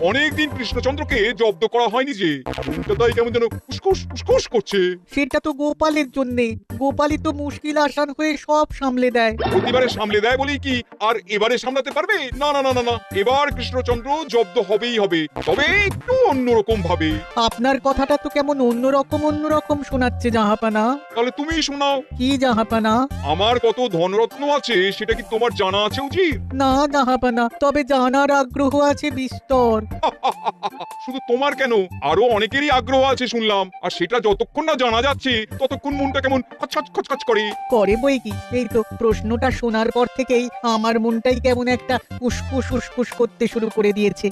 অনেকদিন কৃষ্ণচন্দ্রকে জব্দ করা হয়নি যে, মনটা তাই কেমন যেন উসকুস উসকুস করছে। সেটা তো গোপালের জন্যে। গোপালই তো মুশকিল আসান হয়ে সব সামলে দেয়। প্রতিবারে সামলে দেয় বলেই কি আর এবারে সামলাতে পারবে? না না না না না, এবার কৃষ্ণচন্দ্র জব্দ হবেই হবে, তবে একটু অন্যরকম ভাবে। আপনার কথাটা তো কেমন অন্যরকম শোনাচ্ছে জাহাপানা। তাহলে তুমি শোনাও। কি জাহাপানা? আমার কত ধনরত্ন আছে সেটা কি তোমার জানা আছে উচিত? না জাহাপানা, তবে জানার আগ্রহ আছে বিস্তর। শুধু তোমার কেন, আরো অনেকেরই আগ্রহ আছে শুনলাম, আর সেটা যতক্ষণ না জানা যাচ্ছে ততক্ষণ মনটা কেমন খচখচ খচখচ করে। করে বই কি, এই তো প্রশ্নটা শোনার পর থেকেই আমার মনটাই কেমন একটা উসকুস উসকুস করতে শুরু করে দিয়েছে।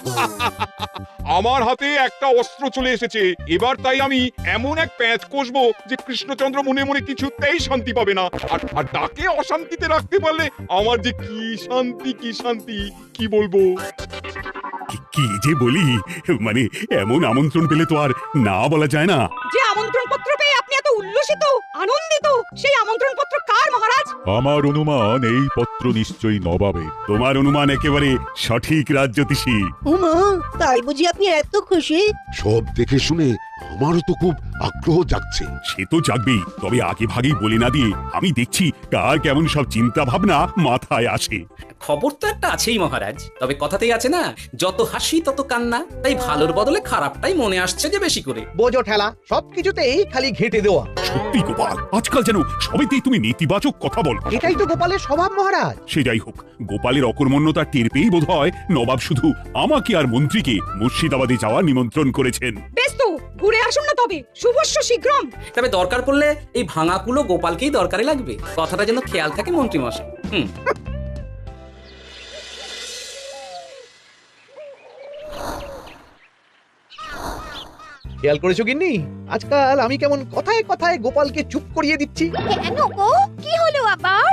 আমার হাতে একটা অস্ত্র চলে এসেছে, এবার তাই আমি এমন এক প্যাঁচ কষবো যে কৃষ্ণচন্দ্র মনে মনে কিছুতেই শান্তি পাবে না। আর তাকে অশান্তিতে রাখতে পারলে আমার যে কি শান্তি কি বলবো। কি যে বলি, মানে এমন আমন্ত্রণ পেলে তো আর না বলা যায় না। যে আমন্ত্রণ পত্র পেয়ে আপনি এত উল্লসিত আনন্দিত, সেই আমন্ত্রণ পত্র কার মহারাজ? আমার অনুমান এই পত্র নিশ্চয়ই নবাবের। তোমার অনুমান একেবারে সঠিক রাজ্যতীষী। উমা, তাই বুঝি আপনি এত খুশি? সব দেখে শুনে আমারও তো খুব আগ্রহ জাগছে। সে তো জাগবেই, তবে আগে ভাগেই বলে না দিয়ে আমি দেখছি কার কেমন সব চিন্তা ভাবনা মাথায় আসে। খবর তো একটা আছেই মহারাজ, তবে কথাতেই আছে না, যত হাসি তত কান্না। তাই ভালোর বদলে খারাপটাই মনে আসছে যে বেশি করে। বোঝো ঠেলা, সবকিছুতেই খালি ঘেঁটে দেওয়া। সত্যি গোপাল, আজকাল যেন সবেতেই তুমি নেতিবাচক কথা বল। এটাই তো গোপালের স্বভাব মহারাজ। সে যাই হোক, গোপালের অকর্মণ্যতা টের পেয়েই বোধ হয় নবাব শুধু আমাকে আর মন্ত্রীকে মুর্শিদাবাদে যাওয়ার নিমন্ত্রণ করেছেন। বেশ তো, ঘুরে আসুন না তবে, শুভস্য শীঘ্রম। তবে দরকার পড়লে এই ভাঙা কুলো গোপালকেই দরকারে লাগবে, কথাটা যেন খেয়াল থাকে মন্ত্রী মশাই। খেয়াল করেছো গিন্নি, আজকাল আমি কেমন কথায় কথায় গোপালকে চুপ করিয়ে দিচ্ছি। কেন গো, কি হলো আবার?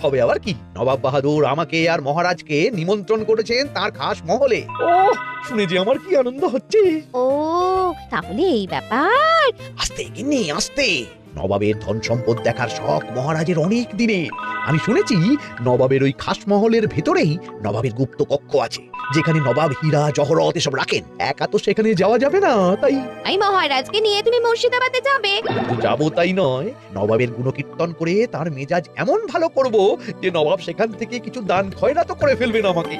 হবে আবার কি, নবাব বাহাদুর আমাকে আর মহারাজকে নিমন্ত্রণ করেছেন তার খাস মহলে। ও শুনে যে আমার কি আনন্দ হচ্ছে। ও, তাহলে এই ব্যাপার। আস্তে গিন্নি আস্তে, নবাবের ধন সম্পদ দেখার শখ মহারাজের অনেক দিনে। আমি শুনেছি নবাবের ওই খাস মহলের ভেতরেই নবাবের গুপ্ত কক্ষ আছে, যেখানে নবাব হীরা জহরত এসব রাখেন। একা তো সেখানে যাওয়া যাবে না, তাই এই মহারাজকে নিয়ে তুমি মুর্শিদাবাদে যাবে? যাবো তাই নয়, নবাবের গুণকীর্তন করে তার মেজাজ এমন ভালো করব যে নবাব সেখান থেকে কিছু দান খয়রাত করে ফেলবেন আমাকে।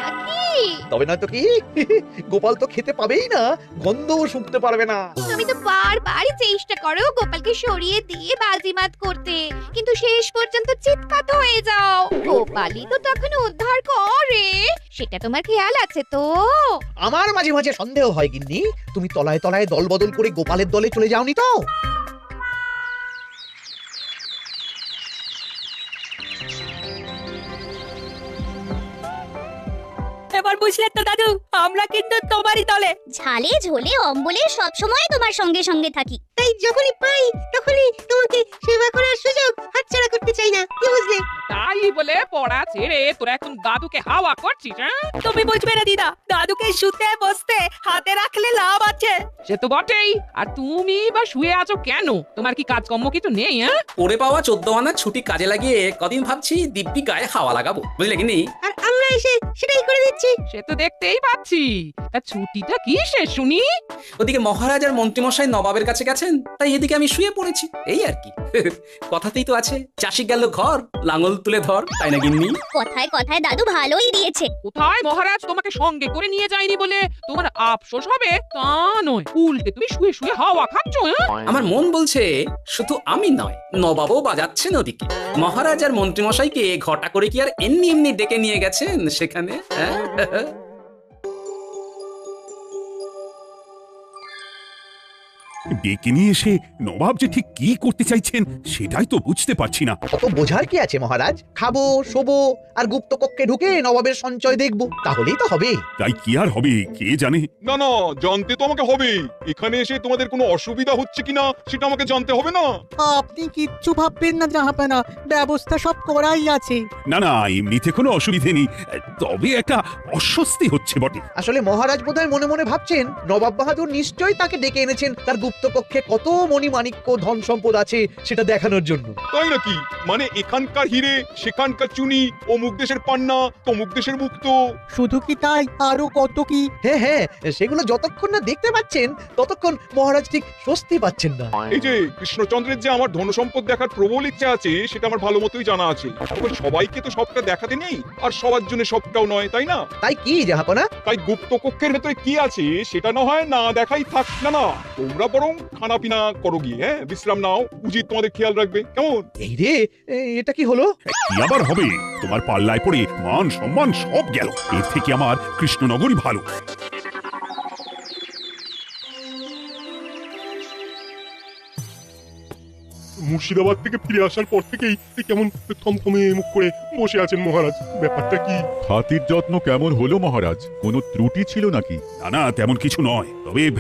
নাকি? তবে না তো কি, গোপাল তো খেতে পাবেই না, গন্ধও শুকতে পারবে না। তুমি তো বারবার চেষ্টা করো গোপালকে সরিয়ে দিয়ে বাজিমাত করতে, কিন্তু শেষ পর্যন্ত চিৎপাত হয়ে যাও। গোপালই তো তখন উদ্ধার করে, সেটা তোমার খেয়াল আছে তো? আমার মাঝে মাঝে সন্দেহ হয় গিন্নি, তুমি তলায় তলায় দল বদল করে গোপালের দলে চলে যাওনি তো? এবার বুঝলে তো দাদু, আমরা কিন্তু তোমারই দলে। ঝালে ঝোলে অম্বলে সব সময় তোমার সঙ্গে সঙ্গে থাকি। তাই যখনই পাই তখনই তোমাকে সেবা করার সুযোগ হাতছাড়া করতে চাই না, কি বুঝলে? তাই বলে পড়া ছেড়ে তোরা এখন দাদুকে হাওয়া করছিস? হ্যাঁ, তুমি বুঝবে না দিদা, দাদুকে শুতে বসতে হাতে রাখলে লাভ আছে। সে তো বটেই। আর তুমি বা শুয়ে আছো কেন? তোমার কি কাজকর্ম কিছু নেই? হ্যাঁ, পড়ে পাওয়া 14 আনার ছুটি কাজে লাগিয়ে কদিন ভাবছি দিব্যি গায়ে হাওয়া লাগাবো, বুঝলে কি নি? আর আমরা এসে সেটাই করে দিচ্ছি। সে তো দেখতেই পাচ্ছি। তা ছুটিটা কি সে শুনি? ওদিকে মহারাজ আর মন্ত্রীমশাই নবাবের কাছে গেছেন, তাই এদিকে আমি শুয়ে পড়েছি, এই আর কি। কথাতেই তো আছে, চাষি গেল ঘর লাঙল তুলে ধর, তাই না গিন্নি? কথায় কথায় দাদু ভালোই দিয়েছে। কোথায় মহারাজ তোমাকে সঙ্গে করে নিয়ে যায়নি বলে তোমার আফসোস হবে তা নয়, উল্টে তুমি শুয়ে শুয়ে হাওয়া খাচ্ছ। আমার মন বলছে শুধু আমি নয়, নবাবও বাজাচ্ছেন ওদিকে। মহারাজ আর মন্ত্রীমশাইকে ঘটা করে কি আর এমনি এমনি ডেকে নিয়ে গেছেন সেখানে? ডেকে নিয়ে এসে নবাব যে ঠিক কি করতে চাইছেন সেটাই তো বুঝতে পারছি না। অত বোঝার কি আছে মহারাজ, খাবো শোবো আর গুপ্ত কক্ষে ঢুকে নবাবের সঞ্চয় দেখবো, তাহলেই তো হবে। তাই কি আর হবে কে জানে। না না, জানতে তো আমাকে হবে। এখানে এসে তোমাদের কোনো অসুবিধা হচ্ছে কিনা সেটা আমাকে জানতে হবে না? আপনি কিচ্ছু ভাববেন না জাহাপানা, ব্যবস্থা সব করাই আছে। না না, এমনিতে কোনো অসুবিধে নেই, তবে একটা অস্বস্তি হচ্ছে বটে। আসলে মহারাজ বোধহয় মনে মনে ভাবছেন নবাব বাহাদুর নিশ্চয়ই তাকে ডেকে এনেছেন তার গুপ্ত কক্ষে কত মণিমাণিক্য ধন সম্পদ আছে সেটা দেখানোর জন্য। তাই নাকি? মানে এখানকার হিরে সেখানকার চুনি, অমুক দেশের পান্না তমুক দেশের মুক্ত। শুধু কি তাই, আরো কত কি। হ্যাঁ হ্যাঁ, সেগুলো যতক্ষণ না দেখতে পাচ্ছেন ততক্ষণ মহারাজ ঠিক স্বস্তি পাচ্ছেন না। এই যে কৃষ্ণচন্দ্রের যে আমার ধন সম্পদ দেখার প্রবল ইচ্ছা আছে সেটা আমার ভালো মতোই জানা আছে। তবে সবাইকে তো সবটা দেখাতে নেই, আর সবার জন্য সবটাও নয়, তাই না? তাই কি জাহাপনা? তাই গুপ্ত কক্ষের ভেতরে কি আছে সেটা না হয় না দেখাই থাক। না না, তোমরা বরং খানা পিনা করো গিয়ে, হ্যাঁ বিশ্রাম নাও। উচিত তোমাদের খেয়াল রাখবে, কেমন? এই রে, এটা কি হলো? কি আবার হবে? তোমার পাল্লায় পড়ে মান সম্মান সব গেল। এর থেকে আমার কৃষ্ণনগরই ভালো। মুর্শিদাবাদ থেকে ফিরে আসার পর থেকেই কেমন থমথমে মুখ করে বসে আছেন মহারাজ। ব্যাপারটা কি? হাতির যত্ন কেমন হলো মহারাজ? কোনো ত্রুটি ছিল নাকি? না না, তেমন কিছু নয়।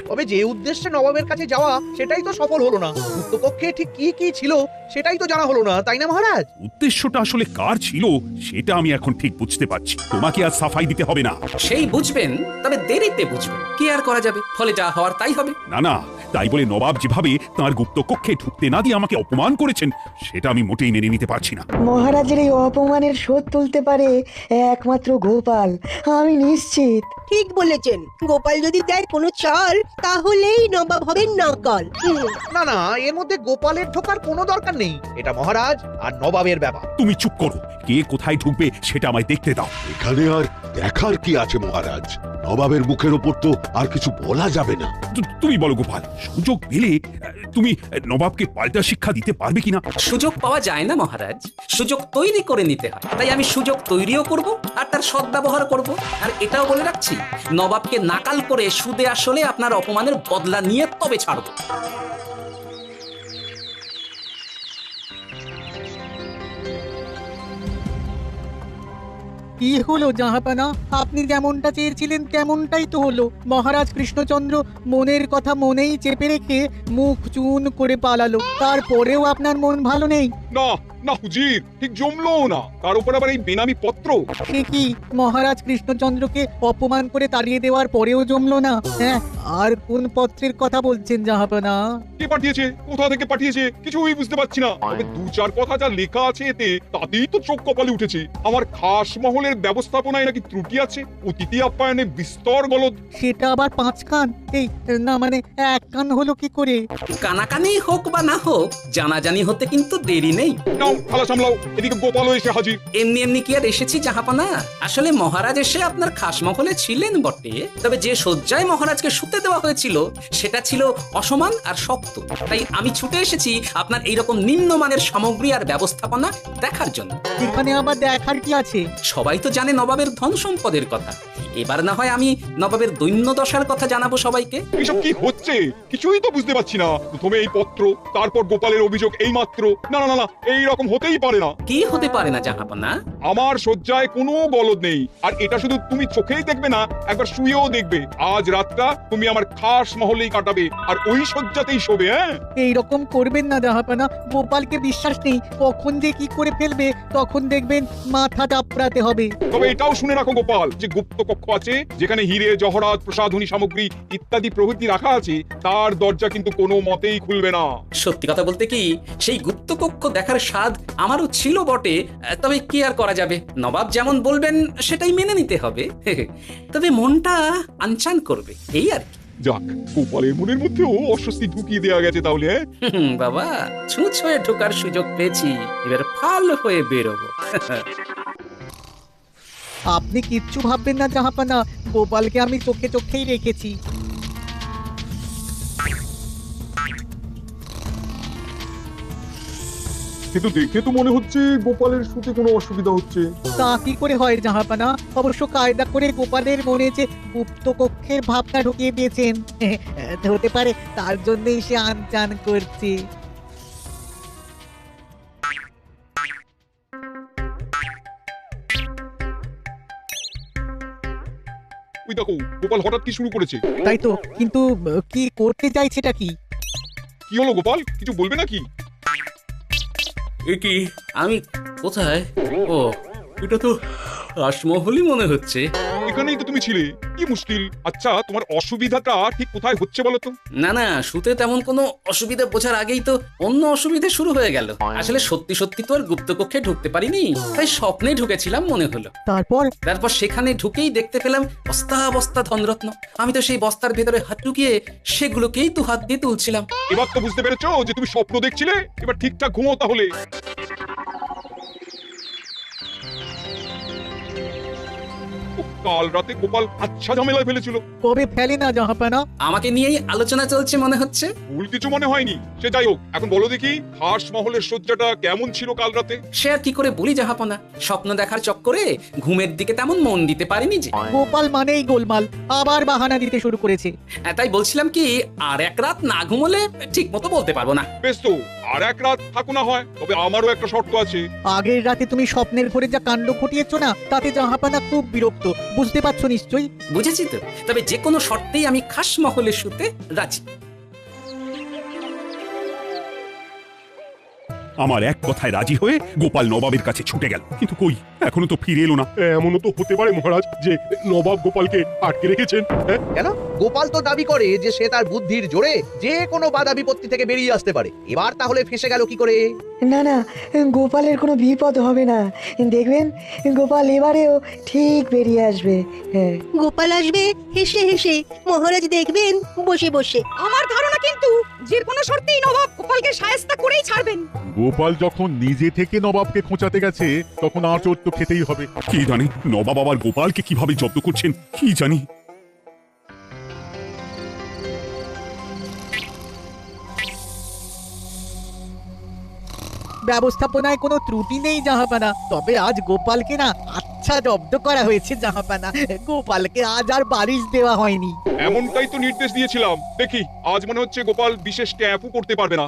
তবে যে উদ্দেশ্যে নবাবের কাছে যাওয়া সেটাই তো সফল হলো না। গুপ্ত কক্ষে ঠিক কি কি ছিল সেটাই তো জানা হলো না, তাই না মহারাজ? উদ্দেশ্যটা আসলে কার ছিল সেটা আমি এখন ঠিক বুঝতে পারছি। তোমাকে আর সাফাই দিতে হবে না। সেই বুঝবেন, তবে দেরিতে বুঝবেন। কি আর করা যাবে, ফলে যা হওয়ার তাই হবে। না না, তাই বলে নবাব যেভাবে তার গুপ্ত কক্ষে ঢুকতে না দিয়ে আমাকে অপমান করেছেন সেটা আমি মোটেই মেনে নিতে পারছি না। মহারাজের এই অপমানের শোধ তুলতে পারে একমাত্র গোপাল, আমি নিশ্চিত। ঠিক বলেছেন, গোপাল যদি দেয় কোনো চাল তাহলেই নবাব হবেন নকল। না না, এর মধ্যে গোপালের ঢোকার কোনো দরকার নেই। এটা মহারাজ আর নবাবের ব্যাপার। তুমি চুপ করো। কে কোথায় ঢুকবে সেটা আমায় দেখতে দাও। এখানে আর দেখার কি আছে মহারাজ? নবাবের মুখের ওপর তো আর কিছু বলা যাবে না। তুমি বলো গোপাল, সুযোগ পেলে তুমি নবাবকে পাল্টা শিক্ষা দিতে পারবে কিনা? সুযোগ পাওয়া যায় না মহারাজ, সুযোগ তৈরি করে নিতে হয়। তাই আমি সুযোগ তৈরিও করব আর তার সদ্ব্যবহার করব। আর এটাও বলে রাখছি, নবাবকে নাকাল করে সুদে আসলে আপনার অপমানের বদলা নিয়ে তবে ছাড়ব। কি হলো জাহাপানা? আপনি যেমনটা চেয়েছিলেন তেমনটাই তো হলো। মহারাজ কৃষ্ণচন্দ্র মনের কথা মনেই চেপে রেখে মুখ চুন করে পালালো। তারপরেও আপনার মন ভালো নেই? না না হুজির, ঠিক জমলো না। তার উপর আবার এই বেনামি পত্র। সে কি, মহারাজ কৃষ্ণচন্দ্রকে অপমান করে তাড়িয়ে দেওয়ার পরেও জমলো না? হ্যাঁ, আর কোন পত্রের কথা বলছেন জাহাপানা? কে পাঠিয়েছে, কোথা থেকে পাঠিয়েছে কিছুই বুঝতে পারছি না। তবে দু চার কথা যা লেখা আছে এতে, তাতেই তো চোখ কপালে উঠেছে। আমার খাস মহলের ব্যবস্থাপনায় নাকি ত্রুটি আছে, অতিথি আপ্যায়নে বিস্তর গলদ। সেটা আবার 5 কান? এই না মানে 1 কান হলো কি করে? কানাকানি হোক বা না হোক, জানাজানি হতে কিন্তু দেরি নেই। নাও খালা সামলাও, এদিকে গোপালও এসে হাজির। এমনি এমনি কি আর এসেছি জাহাপানা? আসলে মহারাজ এসে আপনার খাস মহলে ছিলেন বটে, তবে যে শয্যায় মহারাজকে শুতে দেওয়া হয়েছিল সেটা ছিল অসমান আর শক্ত। তাই আমি ছুটে এসেছি আপনার এইরকম নিম্নমানের সামগ্রী আর ব্যবস্থাপনা দেখার জন্য। এখানে আবার দেখার কি আছে? সবাই তো জানে নবাবের ধন সম্পদের কথা। এবার না হয় আমি নবাবের দৈন্য দশার কথা জানাবো সবাইকে। এসব কি হচ্ছে কিছুই তো বুঝতে পারছি না। প্রথমে এই পত্র, তারপর গোপালের অভিযোগ এই মাত্র। না না না, এই রকম হতেই পারে না। কি হতে পারে না জাহাপানা? আমার শয্যায় কোনো গলদ নেই। আর এটা শুধু তুমি চোখেই দেখবে না, একবার শুয়েও দেখবে। আজ রাতটা তুমি আমার খাস মহলেই কাটাবে, আর ওই শয্যাতেই শোবে। হ্যাঁ, এইরকম করবেন না জাহাপানা। গোপালকে বিশ্বাস নেই, কখন যে কি করে ফেলবে তখন দেখবেন মাথা চাপড়াতে হবে। তবে এটাও শুনে রাখো গোপাল, যে গুপ্ত কক্ষ আছে যেখানে হিরে জহরাত প্রসাধনী সামগ্রী ইত্যাদি প্রভৃতি রাখা আছে, তার দরজা কিন্তু কোনো মতেই খুলবে না। সত্যি কথা বলতে কি, সেই গুপ্ত কক্ষ দেখার স্বাদ আমারও ছিল বটে, তবে কি আর করা যাবে, নবাব যেমন বলবেন সেটাই মেনে নিতে হবে। তবে মনটা আনচান করবে, এই আর কি। যাক, গোপালের মনের মধ্যেও অস্বস্তি ঢুকিয়ে দেওয়া গেছে তাহলে। বাবা, ছুঁচ হয়ে ঢোকার সুযোগ পেয়েছি, এবার ফাল হয়ে বেরোবো। আপনি কিচ্ছু ভাববেন না জাহাপানা, গোপালকে আমি চোখে চোখেই রেখেছি। কিন্তু দেখে তো মনে হচ্ছে গোপালের শুতে কোনো অসুবিধা হচ্ছে। তা কি করে হয় জাহাপানা? অবশ্য কায়দা করে গোপালের মনে যে গুপ্ত কক্ষের ভাবনা ঢুকিয়ে দিয়েছেন। হতে পারে তার জন্যই সে আনচান করছে। ওই দেখো, গোপাল হঠাৎ কি শুরু করেছে। তাই তো, কিন্তু কি করতে চাইছেটা কি? কি হলো গোপাল, কিছু বলবে নাকি? কি আমি কোথায়? ও, এটা তো রাসমহলই মনে হচ্ছে। এখানেই তো তুমি ছিলে, কি মুশকিল। আচ্ছা, তোমার অসুবিধাটা ঠিক কোথায় হচ্ছে বলো তো? না না, শুতে তেমন কোনো অসুবিধা বোঝার আগেই তো অন্য অসুবিধা শুরু হয়ে গেল। আসলে সত্যি সত্যি তো আর গুপ্তকক্ষে ঢুকতে পারিনি, তাই স্বপ্নে ঢুকেছিলাম মনে হলো। তারপর সেখানে ঢুকেই দেখতে পেলাম বস্তা বস্তা ধনরত্ন। আমি তো সেই বস্তার ভেতরে হাত ঢুকিয়ে সেগুলোকেই দু হাত দিয়ে তুলছিলাম। এবার তো বুঝতে পেরেছো যে তুমি স্বপ্ন দেখছিলে। এবার ঠিকঠাক ঘুমো তাহলে। কাল রাতে গোপাল আচ্ছা ঝামেলায় ফেলেছিল। কবে ফেলে না জাহাপানা? আমাকে নিয়েই আলোচনা চলছে মনে হচ্ছে। ভুল কিছু মনে হয়নি, সে যাই হোক। এখন বলো দেখি, হাঁস মহলের সজ্জাটা কেমন ছিল কাল রাতে? সে আর কি করে বলি জাহাপনা, স্বপ্ন দেখার চক্করে ঘুমের দিকে তেমন মন দিতে পারিনি যে। গোপাল মানেই গোলমাল, আবার বাহানা দিতে শুরু করেছে। তাই বলছিলাম কি, আর এক রাত না ঘুমোলে ঠিক মতো বলতে পারবো না। বেশ তো, আর এক রাত থাকো না হয়, তবে আমারও একটা শর্ত আছে। আগের রাতে তুমি স্বপ্নের ঘরে যা কাণ্ড ঘটিয়েছো না, তাতে জাহাপানা খুব বিরক্ত, বুঝতে পারছো নিশ্চয়ই? বুঝেছি তো, তবে যে কোনো শর্তেই আমি খাস মহলে শুতে রাজি। আমার এক কথায় রাজি হয়ে গোপাল নবাবের কাছে ছুটে গেল, কিন্তু কই, এখনো তো ফিরে এলো না। এমনও তো হতে পারে মহারাজ যে নবাব গোপালকে আটকে রেখেছেন। কেন? গোপাল তো দাবি করে যে সে তার বুদ্ধির জোরে যে কোনো বাধা বিপত্তি থেকে বেরিয়ে আসতে পারে। এবার তাহলে ফেঁসে গেল কি করে? না না, গোপালের কোনো বিপদ হবে না, দেখবেন গোপাল এবারেও ঠিক বেরিয়ে আসবে। হ্যাঁ, গোপাল আসবে হেসে হেসে, মহারাজ দেখবেন বসে বসে। আমার ধারণা কিন্তু যে কোনো শর্তেই নবাব গোপালকে শায়েস্তা করেই ছাড়বেন। গোপাল যখন নিজে থেকে নবাবকে খোঁচাতে গেছে, তখন আঁচড় তো খেতেই হবে। কি জানি নবাব আবার গোপালকে কিভাবে জব্দ করছেন, কি জানি। ব্যবস্থাপনায় কোনো ত্রুটি নেই জাহাপানা, তবে আজ গোপালকে না আচ্ছা জব্দ করা হয়েছে জাহাপানা। গোপালকে আজ আর বারিশ দেওয়া হয়নি। এমনটাই তো নির্দেশ দিয়েছিলাম। দেখি, আজ মনে হচ্ছে গোপাল বিশেষ ক্যাপও করতে পারবে না।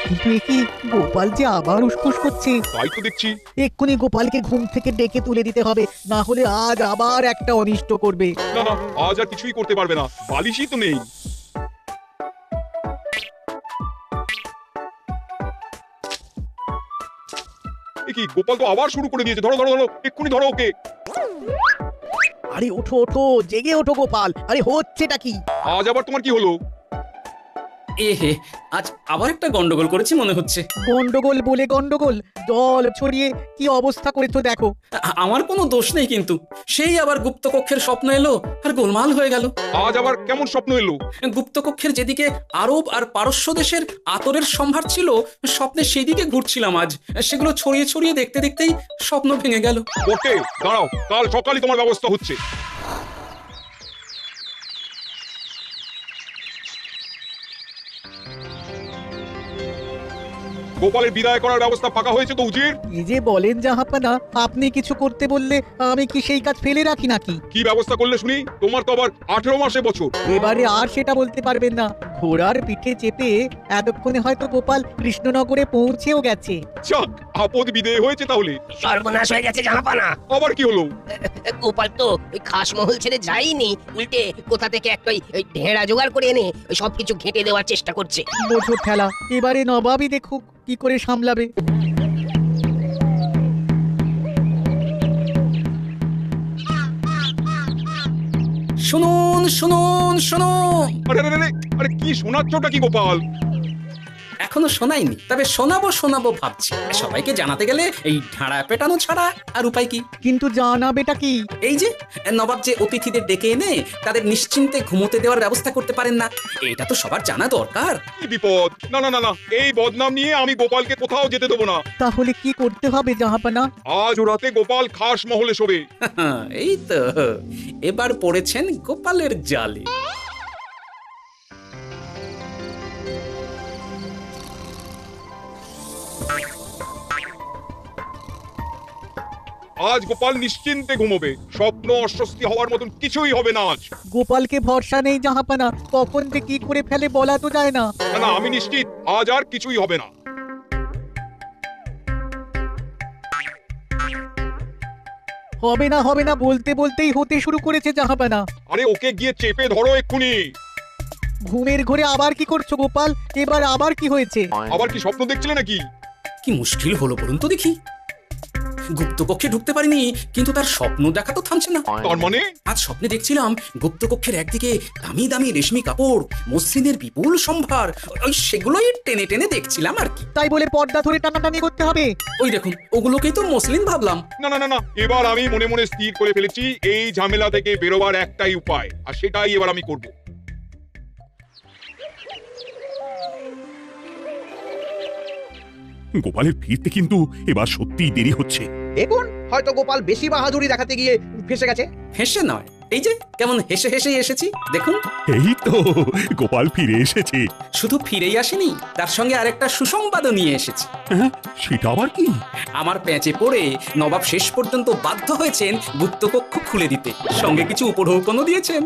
কিন্তু এ কি, গোপাল যে আবার উসখুস করছে। তাই তো দেখছি। এক্ষুনি গোপালকে ঘুম থেকে ডেকে তুলে দিতে হবে, না হলে আজ আবার একটা অনিষ্ট করবে। না না, আজ আর কিছুই করতে পারবে না, বালিশই তো নেই। কি, গোপাল তো আবার শুরু করে দিয়েছে। ধরো ধরো ধরো, এক্ষুনি ধরো ওকে। আরে ওঠো ওঠো, জেগে ওঠো গোপাল। আরে হচ্ছেটা কি? আজ আবার তোমার কি হলো? এহে, আজ আবার একটা গন্ডগোল করেছি মনে হচ্ছে। গন্ডগোল বলে গন্ডগোল, জল ছড়িয়ে কি অবস্থা করেছো দেখো। আমার কোনো দোষ নেই, কিন্তু সেই আবার গুপ্তকক্ষের স্বপ্ন এলো আর গোলমাল হয়ে গেল। আজ আবার কেমন স্বপ্ন এলো? গুপ্তকক্ষের যেদিকে আরব আর পারস্য দেশের আতরের সম্ভার ছিল, স্বপ্নে সেদিকে ঘুরছিলাম আজ। সেগুলো ছড়িয়ে ছড়িয়ে দেখতে দেখতেই স্বপ্ন ভেঙে গেল। ওকে, দাঁড়াও, কাল সকালে তোমার ব্যবস্থা হচ্ছে। গোপালের বিদায় করার ব্যবস্থা পাকা হয়েছে তো উজির? এই যে বলেন জাহাপানা, আপনি কিছু করতে বললে আমি কি সেই কাজ ফেলে রাখি নাকি? কি ব্যবস্থা করলে শুনি? তোমার তো আবার 18 মাসে বছর। এবারে আর সেটা বলতে পারবেন না। ঘোড়ার পিঠে চেপে এতক্ষণে হয়তো গোপাল কৃষ্ণনগরে পৌঁছেও গেছে। যাক, আপদ বিদেয় হয়েছে তাহলে। সর্বনাশ হয়ে গেছে জাহাপানা। আবার কি হলো? গোপাল তো ওই খাসমহল ছেড়ে যায়নি, উল্টে কোথা থেকে একটা ওই ঢেড়া জোগাড় করে এনে ওই সবকিছু ঘেঁটে দেওয়ার চেষ্টা করছে। বোঝো ঠেলা, এবারে নবাবই দেখুক কি করে সামলাবে। শুনুন শুনুন শুনুন। আরে আরে আরে, আরে কি শোনাচ্ছটা কি গোপাল? এখনো শোনাইনি, তবে শোনাবো শোনাবো ভাবছি। সবাইকে জানাতে গেলে এই ঢাড়া পেটানো ছাড়া আর উপায় কি? কিন্তু জানাবেটা কি? এই যে নবাব যে অতিথিদের ডেকে এনে তাদের নিশ্চিন্তে ঘুমোতে দেওয়ার ব্যবস্থা করতে পারেন না, এটা তো সবার জানা দরকার। কি বিপদ! না না না না, এই বদনাম নিয়ে আমি গোপালকে কোথাও যেতে দেবো না। তাহলে কি করতে হবে জাহাপানা? আজ রাতে গোপাল খাস মহলে শোবে। এই তো, এবার পড়েছেন গোপালের জালে। আজ গোপাল নিশ্চিন্তে ঘুমোবে। স্বপ্ন অস্বস্তি হওয়ার মতন কিছুই হবে না আজ। গোপালকে ভরসা নেই জাহাপানা, কখন যে কি করে ফেলে বলা তো যায় না। না না, আমি নিশ্চিত আজ আর কিছুই হবে না। হবে না হবে না বলতে বলতেই হতে শুরু করেছে জাহাপানা। আরে ওকে গিয়ে চেপে ধরো এক্ষুনি। ঘুমের ঘরে আবার কি করছো গোপাল? এবার আবার কি হয়েছে? আবার কি স্বপ্ন দেখছিলে নাকি? কি মুশকিল হলো বলুন তো দেখি। গুপ্তকক্ষে ঢুকতে পারিনি, কিন্তু তার স্বপ্ন দেখা তো থামছে না। তার মানে আজ স্বপ্নে দেখছিলাম গুপ্তকক্ষের একদিকে দামি দামি রেশমি কাপড়, মসৃণের বিপুল সম্ভার, ওই সেগুলোই টেনে টেনে দেখছিলাম আর কি। তাই বলে পর্দা ধরে টানাটানি করতে হবে? ওই দেখুন, ওগুলোকেই তো মসলিন ভাবলাম। না না না না, এবার আমি মনে মনে স্থির করে ফেলেছি এই ঝামেলা থেকে বেরোবার একটাই উপায়, আর সেটাই এবার আমি করব। গোপালের ফিরতে কিন্তু এবার সত্যিই দেরি হচ্ছে। দেখুন, হয়তো গোপাল বেশি বাহাদুরি দেখাতে গিয়ে ফেসে গেছে। হেসে নয়, এই যে কেমন হেসে হেসে এসেছি দেখুন। এই তো গোপাল ফিরে এসেছে। শুধু ফিরেই আসেনি, তার সঙ্গে আরেকটা সুসংবাদও নিয়ে এসেছি। হ্যাঁ, সেটা আবার কি? আমার প্যাঁচে পড়ে নবাব শেষ পর্যন্ত বাধ্য হয়েছেন গুপ্তকক্ষ খুলে দিতে, সঙ্গে কিছু উপঢৌকনও দিয়েছেন।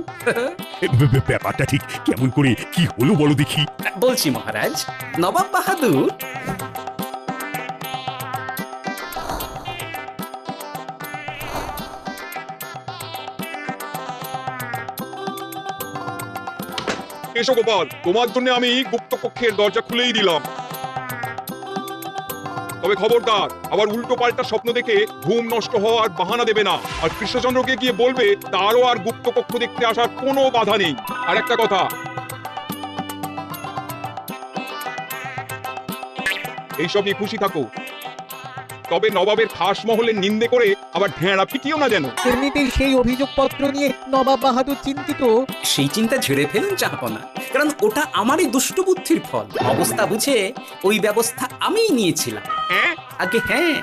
ব্যাপারটা ঠিক কেমন করে কি হলো বলো দেখি। বলছি মহারাজ, নবাব বাহাদুর এসো গোপাল, তোমার জন্য আমি গুপ্তকক্ষের দরজা খুলেই দিলাম। তবে খবরদার, আবার উল্টো পাল্টা স্বপ্ন দেখে ঘুম নষ্ট হওয়ার বাহানা দেবে না। আর কৃষ্ণচন্দ্রকে গিয়ে বলবে তারও আর গুপ্তকক্ষ দেখতে আসার কোনো বাধা নেই। আর একটা কথা, এইসব নিয়ে খুশি থাকো, তবে নবাবের খাস মহলের নিন্দে করে আবার ঢেঁড়া পিটিও না যেন। এমনিতেই সেই অভিযোগপত্র নিয়ে নবাব বাহাদুর চিন্তিত। সেই চিন্তা ঝেড়ে ফেলুন চাহাপনা, কারণ ওটা আমারই দুষ্টু বুদ্ধির ফল। অবস্থা বুঝে ওই ব্যবস্থা আমিই নিয়েছিলাম। আগে হ্যাঁ।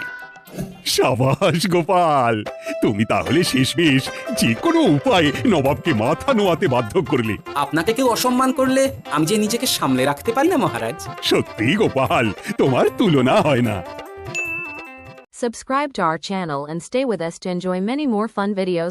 সাবাস গোপাল, তুমি তাহলে শেষমেশ যে কোনো উপায়ে নবাবকে মাথা নোয়াতে বাধ্য করলে। আপনাকে কেউ অসম্মান করলে আমি যে নিজেকে সামলে রাখতে পারি না মহারাজ। সত্যি গোপাল, তোমার তুলনা হয় না। Subscribe to our channel and stay with us to enjoy many more fun videos